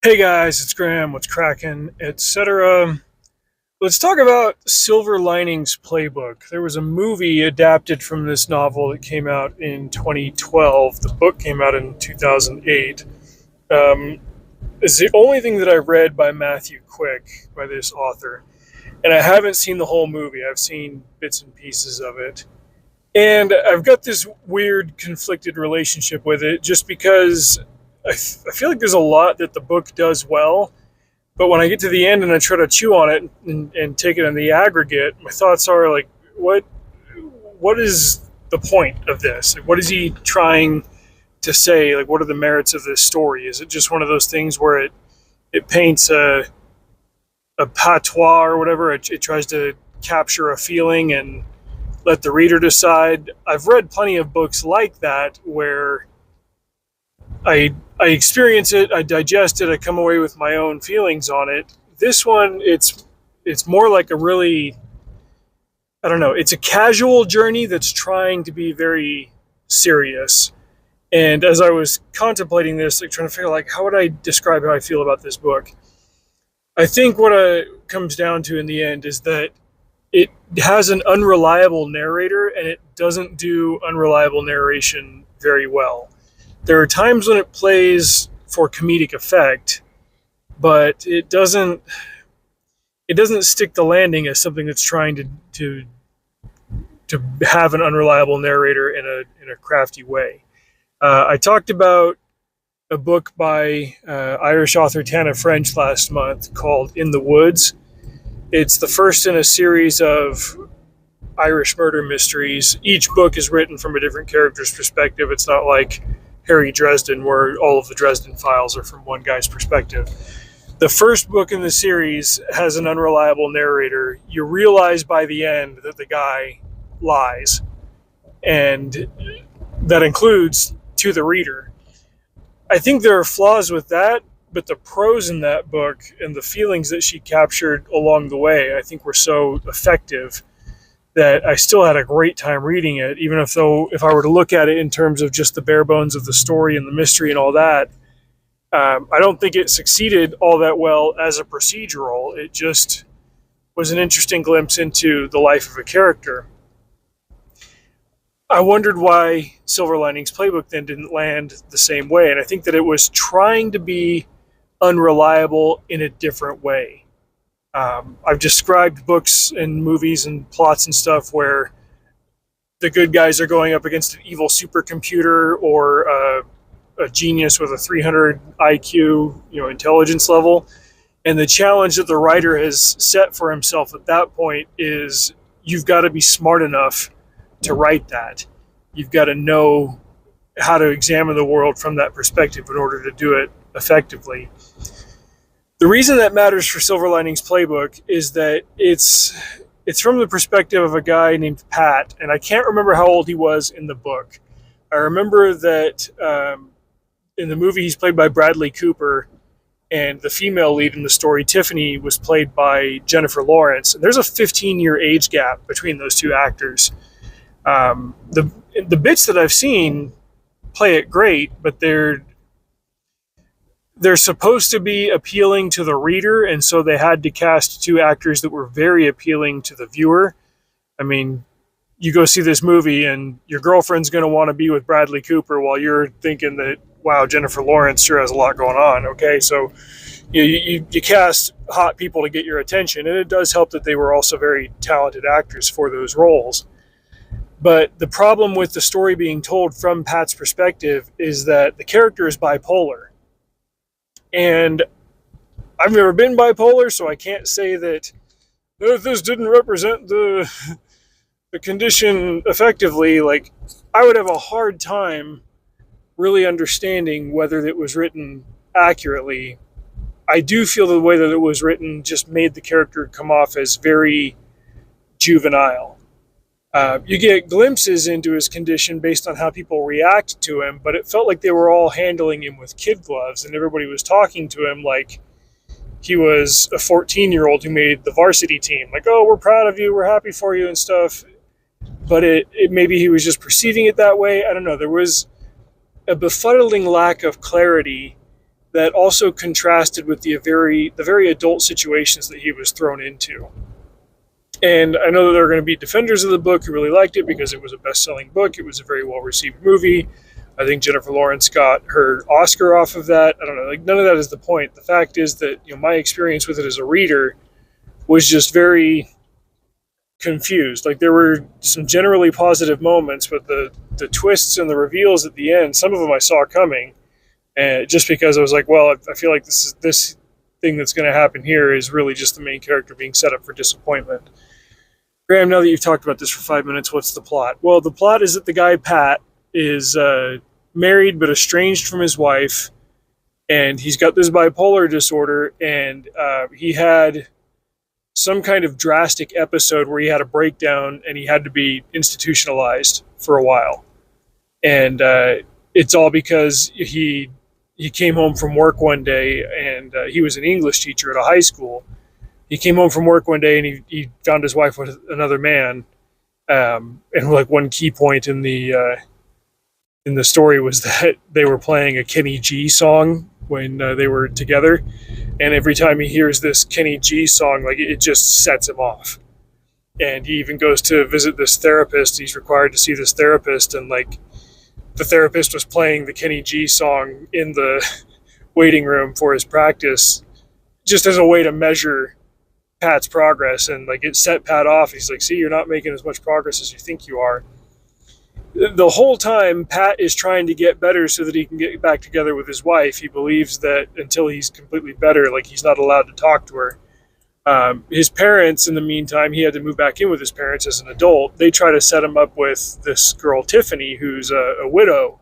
Hey guys, it's Graham. What's cracking, etc. Let's talk about Silver Linings Playbook. There was a movie adapted from this novel that came out in 2012. The book came out in 2008. Um, it's the only thing that I read by Matthew Quick, by this author. And I haven't seen the whole movie. I've seen bits and pieces of it. And I've got this weird conflicted relationship with it just because I feel like there's a lot that the book does well, but when I get to the end and I try to chew on it and take it in the aggregate, my thoughts are like, what is the point of this? Like, what is he trying to say? Like, what are the merits of this story? Is it just one of those things where it paints a patois or whatever? It tries to capture a feeling and let the reader decide. I've read plenty of books like that where I experience it, I digest it, I come away with my own feelings on it. This one, it's more like a really, I don't know, it's a casual journey that's trying to be very serious. And as I was contemplating this, like trying to figure like how would I describe how I feel about this book, I think what it comes down to in the end is that it has an unreliable narrator and it doesn't do unreliable narration very well. There are times when it plays for comedic effect, but it doesn't stick the landing as something that's trying to have an unreliable narrator in a crafty way. I talked about a book by Irish author Tana French last month called In the Woods. It's the first in a series of Irish murder mysteries. Each book is written from a different character's perspective. It's not like Harry Dresden, where all of the Dresden files are from one guy's perspective. The first book in the series has an unreliable narrator. You realize by the end that the guy lies, and that includes to the reader. I think there are flaws with that, but the prose in that book and the feelings that she captured along the way, I think were so effective that I still had a great time reading it, even if I were to look at it in terms of just the bare bones of the story and the mystery and all that. I don't think it succeeded all that well as a procedural. It just was an interesting glimpse into the life of a character. I wondered why Silver Linings Playbook then didn't land the same way, and I think that it was trying to be unreliable in a different way. I've described books and movies and plots and stuff where the good guys are going up against an evil supercomputer or a genius with a 300 IQ, intelligence level. And the challenge that the writer has set for himself at that point is you've got to be smart enough to write that. You've got to know how to examine the world from that perspective in order to do it effectively. The reason that matters for Silver Linings Playbook is that it's from the perspective of a guy named Pat, and I can't remember how old he was in the book. I remember that in the movie he's played by Bradley Cooper, and the female lead in the story, Tiffany, was played by Jennifer Lawrence. And there's a 15-year age gap between those two actors. The bits that I've seen play it great, but they're supposed to be appealing to the reader, and so they had to cast two actors that were very appealing to the viewer. I mean, you go see this movie and your girlfriend's going to want to be with Bradley Cooper while you're thinking that, wow, Jennifer Lawrence sure has a lot going on. Okay, so you cast hot people to get your attention, and it does help that they were also very talented actors for those roles. But the problem with the story being told from Pat's perspective is that the character is bipolar. And I've never been bipolar, so I can't say that this didn't represent the condition effectively. Like, I would have a hard time really understanding whether it was written accurately. I do feel the way that it was written just made the character come off as very juvenile. You get glimpses into his condition based on how people react to him, but it felt like they were all handling him with kid gloves, and everybody was talking to him like he was a 14-year-old who made the varsity team. Like, oh, we're proud of you, we're happy for you and stuff. But it maybe he was just perceiving it that way. I don't know. There was a befuddling lack of clarity that also contrasted with the very adult situations that he was thrown into. And I know that there are going to be defenders of the book who really liked it because it was a best-selling book. It was a very well-received movie. I think Jennifer Lawrence got her Oscar off of that. I don't know. Like, none of that is the point. The fact is that, my experience with it as a reader was just very confused. Like, there were some generally positive moments, but the twists and the reveals at the end, some of them I saw coming, and just because I was like, well, I feel like this thing that's going to happen here is really just the main character being set up for disappointment. Graham, now that you've talked about this for 5 minutes, what's the plot? Well, the plot is that the guy, Pat, is married but estranged from his wife, and he's got this bipolar disorder, and he had some kind of drastic episode where he had a breakdown and he had to be institutionalized for a while. And it's all because he came home from work one day, and he was an English teacher at a high school. He came home from work one day and he found his wife with another man. And like one key point in the story was that they were playing a Kenny G song when they were together. And every time he hears this Kenny G song, like, it just sets him off. And he even goes to visit this therapist. He's required to see this therapist, and like, the therapist was playing the Kenny G song in the waiting room for his practice, just as a way to measure Pat's progress. And like, it set Pat off. He's like, see, you're not making as much progress as you think you are. The whole time, Pat is trying to get better so that he can get back together with his wife. He believes that until he's completely better, like, he's not allowed to talk to her. His parents, in the meantime, he had to move back in with his parents as an adult. They try to set him up with this girl, Tiffany, who's a widow,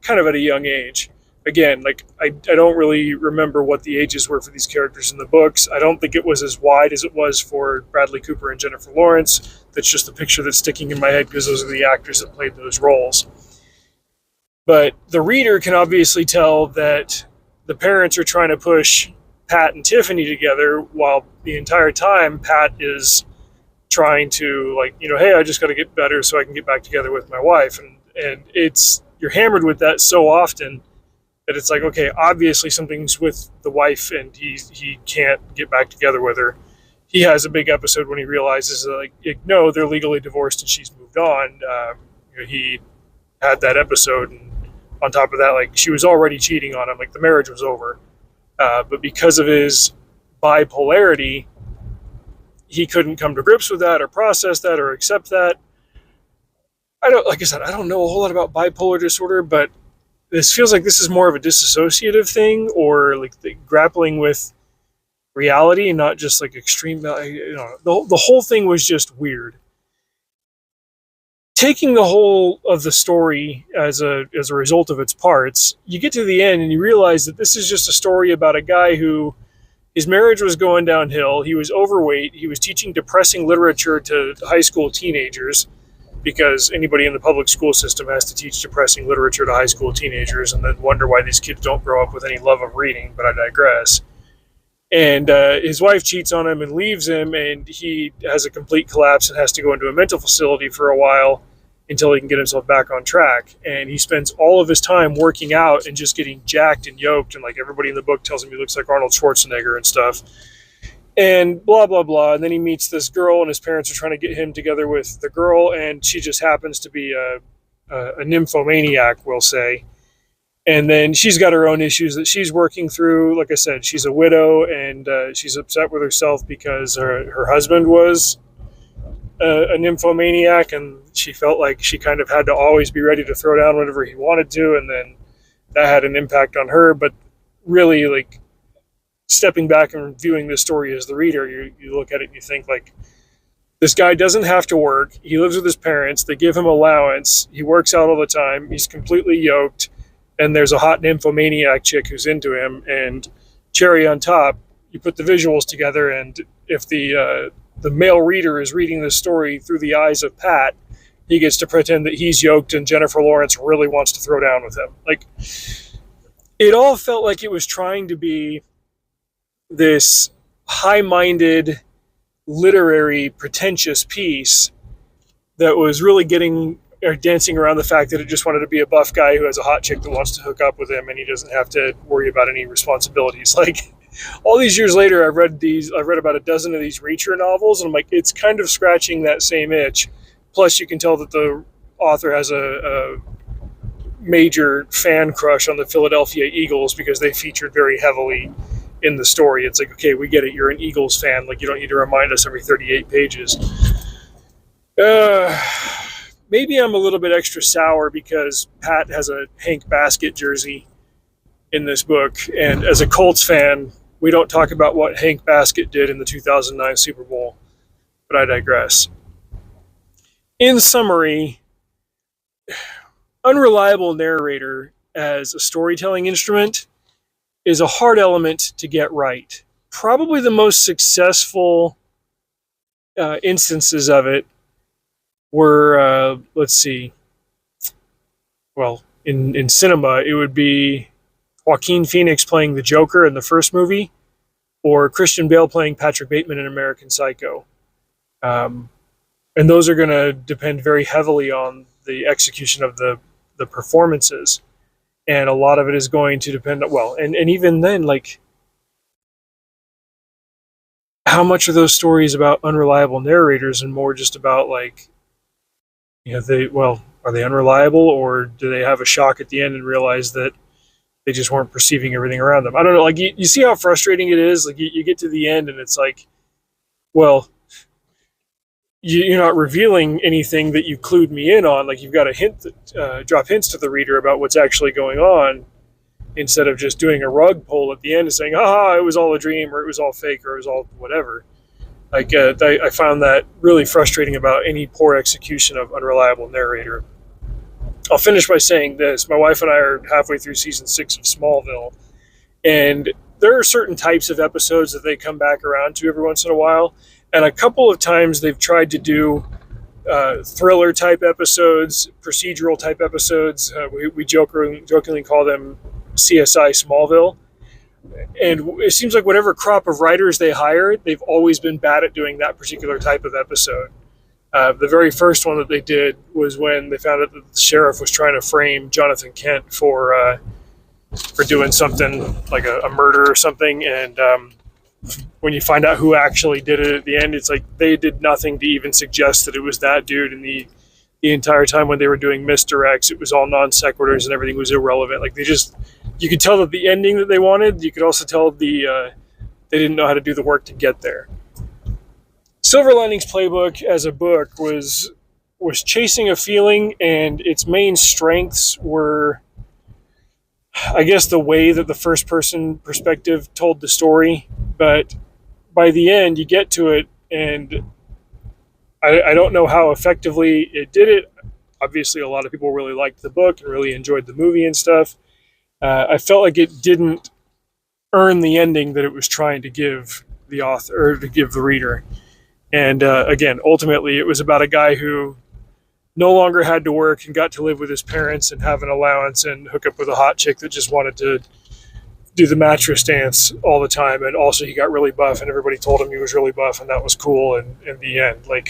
kind of at a young age. Again, like, I don't really remember what the ages were for these characters in the books. I don't think it was as wide as it was for Bradley Cooper and Jennifer Lawrence. That's just the picture that's sticking in my head because those are the actors that played those roles. But the reader can obviously tell that the parents are trying to push Pat and Tiffany together, while the entire time Pat is trying to, like, hey, I just got to get better so I can get back together with my wife. And you're hammered with that so often that it's like, okay, obviously something's with the wife and he can't get back together with her. He has a big episode when he realizes that, like, no, they're legally divorced and she's moved on. He had that episode, and on top of that, like, she was already cheating on him. Like, the marriage was over. But because of his bipolarity, he couldn't come to grips with that or process that or accept that. Like I said, I don't know a whole lot about bipolar disorder, but this feels like this is more of a dissociative thing, or like grappling with reality and not just like extreme. The whole thing was just weird. Taking the whole of the story as a result of its parts, you get to the end and you realize that this is just a story about a guy who, his marriage was going downhill. He was overweight. He was teaching depressing literature to high school teenagers, because anybody in the public school system has to teach depressing literature to high school teenagers, and then wonder why these kids don't grow up with any love of reading, but I digress. And his wife cheats on him and leaves him, and he has a complete collapse and has to go into a mental facility for a while until he can get himself back on track. And he spends all of his time working out and just getting jacked and yoked, and like, everybody in the book tells him he looks like Arnold Schwarzenegger and stuff. And blah, blah, blah. And then he meets this girl, and his parents are trying to get him together with the girl, and she just happens to be a nymphomaniac, we'll say. And then she's got her own issues that she's working through. Like I said, she's a widow, and she's upset with herself because her husband was a nymphomaniac, and she felt like she kind of had to always be ready to throw down whenever he wanted to, and then that had an impact on her. But really, like, stepping back and viewing this story as the reader, you look at it and you think, like, this guy doesn't have to work. He lives with his parents. They give him allowance. He works out all the time. He's completely yoked. And there's a hot nymphomaniac chick who's into him. And cherry on top, you put the visuals together, and if the male reader is reading this story through the eyes of Pat, he gets to pretend that he's yoked and Jennifer Lawrence really wants to throw down with him. Like, it all felt like it was trying to be this high-minded, literary, pretentious piece that was really getting are dancing around the fact that it just wanted to be a buff guy who has a hot chick that wants to hook up with him, and he doesn't have to worry about any responsibilities. Like, all these years later, I've read about a dozen of these Reacher novels, and I'm like, it's kind of scratching that same itch. Plus, you can tell that the author has a major fan crush on the Philadelphia Eagles because they featured very heavily in the story. It's like, okay, we get it. You're an Eagles fan. Like, you don't need to remind us every 38 pages. Maybe I'm a little bit extra sour because Pat has a Hank Baskett jersey in this book. And as a Colts fan, we don't talk about what Hank Baskett did in the 2009 Super Bowl. But I digress. In summary, unreliable narrator as a storytelling instrument is a hard element to get right. Probably the most successful instances of it were, let's see, well, in cinema, it would be Joaquin Phoenix playing the Joker in the first movie, or Christian Bale playing Patrick Bateman in American Psycho. And those are going to depend very heavily on the execution of the performances. And a lot of it is going to depend on, well, and even then, like, how much are those stories about unreliable narrators and more just about, like, you know, are they unreliable, or do they have a shock at the end and realize that they just weren't perceiving everything around them? I don't know. Like, you see how frustrating it is? Like, you get to the end and it's like, well, you're not revealing anything that you clued me in on. Like, you've got to drop hints to the reader about what's actually going on, instead of just doing a rug pull at the end and saying, it was all a dream, or it was all fake, or it was all whatever. Like, I found that really frustrating about any poor execution of unreliable narrator. I'll finish by saying this. My wife and I are halfway through season 6 of Smallville, and there are certain types of episodes that they come back around to every once in a while. And a couple of times they've tried to do thriller type episodes, procedural type episodes. We jokingly call them CSI Smallville. And it seems like whatever crop of writers they hire, they've always been bad at doing that particular type of episode. The very first one that they did was when they found out that the sheriff was trying to frame Jonathan Kent for doing something like a murder or something. And when you find out who actually did it at the end, it's like they did nothing to even suggest that it was that dude. And the entire time when they were doing misdirects, it was all non sequiturs and everything was irrelevant. Like, you could tell that the ending that they wanted, you could also tell they didn't know how to do the work to get there. Silver Linings Playbook as a book was chasing a feeling, and its main strengths were, I guess, the way that the first person perspective told the story. But by the end, you get to it, and I don't know how effectively it did it. Obviously, a lot of people really liked the book and really enjoyed the movie and stuff. I felt like it didn't earn the ending that it was trying to give the author, or to give the reader. And again, ultimately, it was about a guy who no longer had to work and got to live with his parents and have an allowance and hook up with a hot chick that just wanted to do the mattress dance all the time. And also, he got really buff, and everybody told him he was really buff, and that was cool. And in the end, like,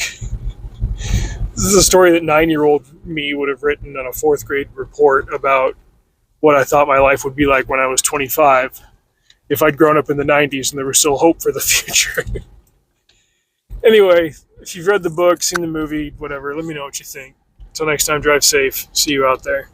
this is a story that 9-year-old me would have written on a 4th grade report about what I thought my life would be like when I was 25, if I'd grown up in the 90s and there was still hope for the future. Anyway, if you've read the book, seen the movie, whatever, let me know what you think. Until next time, drive safe. See you out there.